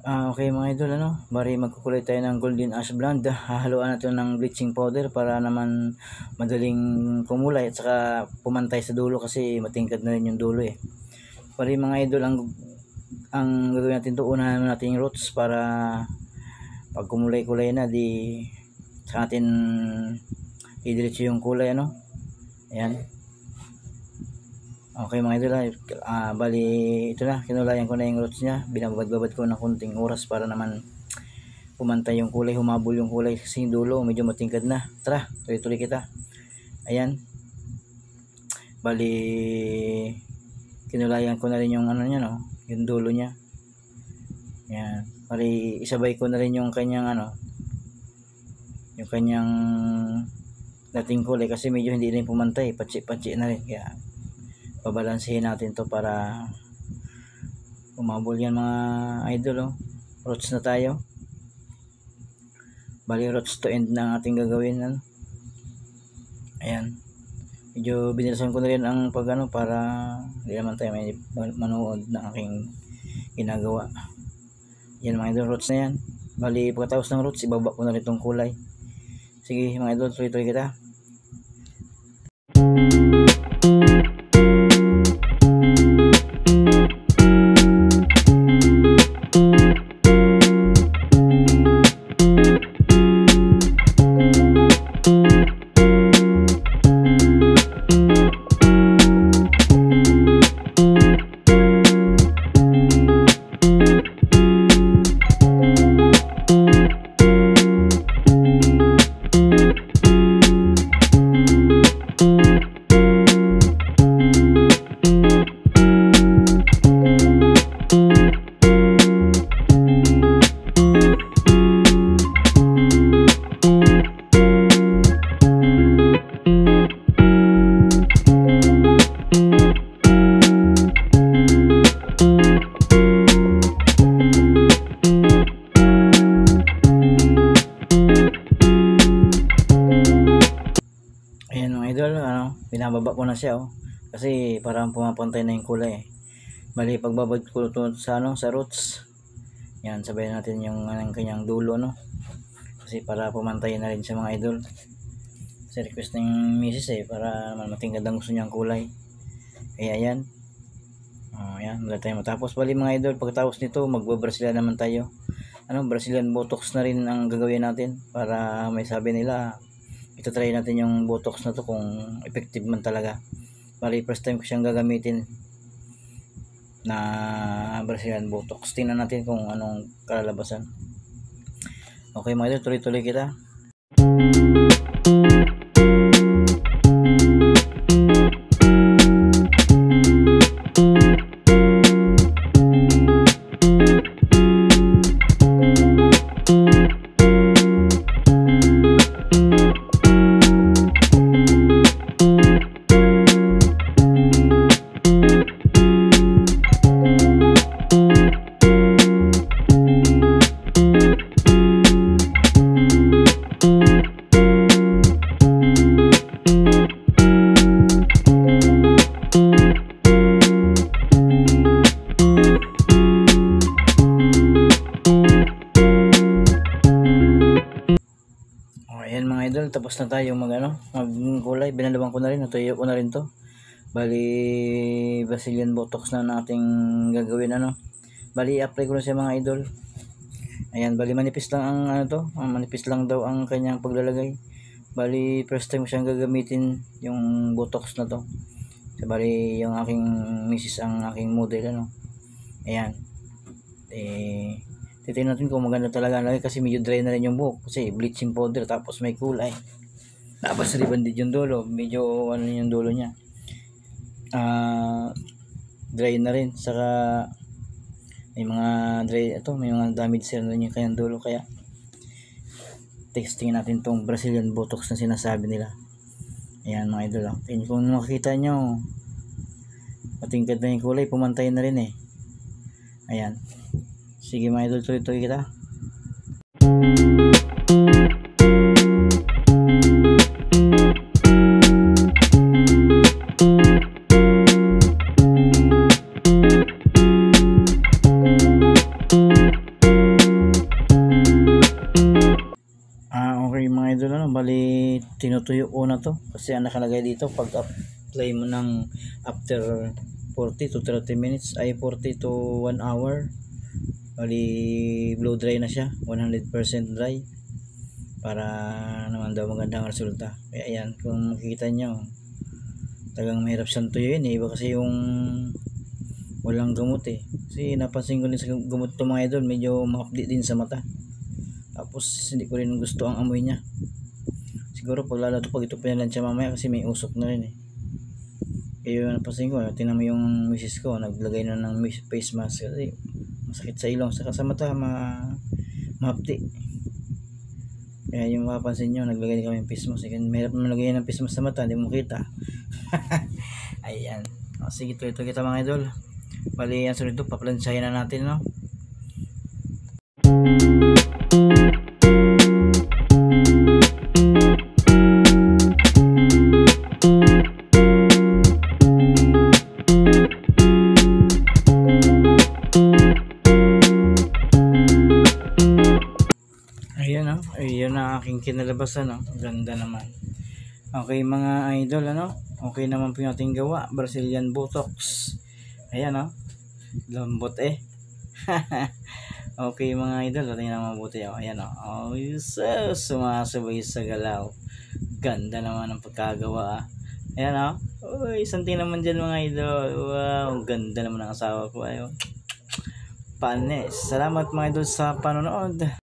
Okay mga idol, bari magkukulay tayo ng golden ash blonde. Hahaluan natin ng bleaching powder para naman madaling kumulay at saka pumantay sa dulo kasi matingkad na rin yung dulo eh. Bari mga idol, ang gagawin natin to, unahan natin yung roots para pag kumulay-kulay na di sa natin idiretso yung kulay Ayan. Okay mga idol, bali ito na, kinulayan ko na yung roots niya, binababad-babad ko ng kunting oras para naman pumantay yung kulay, humabol yung kulay kasi yung dulo medyo matingkad na. Tara, tuloy-tuloy kita. Ayan, bali kinulayan ko na rin yung niya, yung dulo niya. Ayan, bali isabay ko na rin yung kanyang yung kanyang dating kulay kasi medyo hindi rin pumantay, patsi-patsi na rin, kaya babalansehin natin to para umabol yan mga idol. Roots na tayo, bali roots to end na ang ating gagawin. Ayan, medyo binilisan ko na rin ang para hindi naman tayo may manood na aking ginagawa. Yan mga idol, roots na yan. Bali pagkatapos ng roots, ibaba ko na rin itong kulay. Sige mga idol, tuloy-tuloy kita. Binababa ko na siya kasi parang pumapantay na yung kulay Bali pagbabad ko to sa roots, yan, sabay natin yung kanyang dulo kasi para pumantay na rin sa mga idol. Kasi request ng misis para matingkad ang gusto niyang kulay. Kaya yan, yan, wala tayo matapos. Bali mga idol, pagkatapos nito magbabrasilan naman tayo. Brazilian botox na rin ang gagawin natin para may sabi nila. Ito try natin yung botox na to kung effective man talaga. Bali first time ko siyang gagamitin na Brazilian botox. Tingnan natin kung anong kalalabasan. Okay mga idol, tuloy-tuloy kita. Ayan mga idol, tapos na tayo magkulay. Binalabang ko na rin, natuyo ko na rin to. Bali Brazilian botox na nating gagawin Bali apply ko na siya mga idol. Ayan, bali manipis lang ang manipis lang daw ang kanyang paglalagay. Bali first time siyang gagamitin yung botox na to. So, bali yung aking misis ang aking model Ayan. Titingnan natin kung maganda talaga kasi medyo dry na rin yung buhok kasi bleaching powder tapos may kulay. Tapos rebanded yung dulo, medyo yung dulo niya. Dry na rin, saka may mga may mga damage na rin yung kanyang dulo, kaya testing natin tong Brazilian botox na sinasabi nila. Ayan mga idol kung makikita nyo, matingkad na yung kulay, pumantay na rin Ayan. Sige mga idol, tuloy-tuloy kita. tinutuyo ko na to kasi ang nakalagay dito pag apply mo ng after 40 to 30 minutes ay 40 to 1 hour bali blow dry na siya, 100% dry para naman daw magandang resulta. Kaya ayan, kung makikita nyo tagang mahirap siyang tuyuin iba kasi yung walang gamot kasi napansin ko din sa gamot to mga idol, medyo makapdi din sa mata, tapos hindi ko rin gusto ang amoy niya. Siguro pag lalo to pag ito pinalansa mamaya kasi may usok na rin kaya napansin ko, tingnan mo yung misis ko naglagay na ng face mask kasi masakit sa ilong saka sa mata mahapdi. Kaya yung mapapansin nyo naglagay kami ng face mask kasi mahirap naman lagay ng face mask sa mata, hindi mo makita. Ayan, sige ito kita mga idol. Bali, ang sunod ito, paplansyahin na natin, no? Ayan, no? Ayan na aking kinalabasan, no? Ganda naman. Okay, mga idol, ano? Okay naman po yung ating gawa. Brazilian Botox. Ayan, no? Lambot okay mga idol, tingnan na mabuti ako. Ayan oh, sumasabay sa galaw. Ganda naman ang pagkagawa Ayan uy, santi naman dyan mga idol. Wow, ganda naman ang asawa ko. Panes, salamat mga idol sa panonood.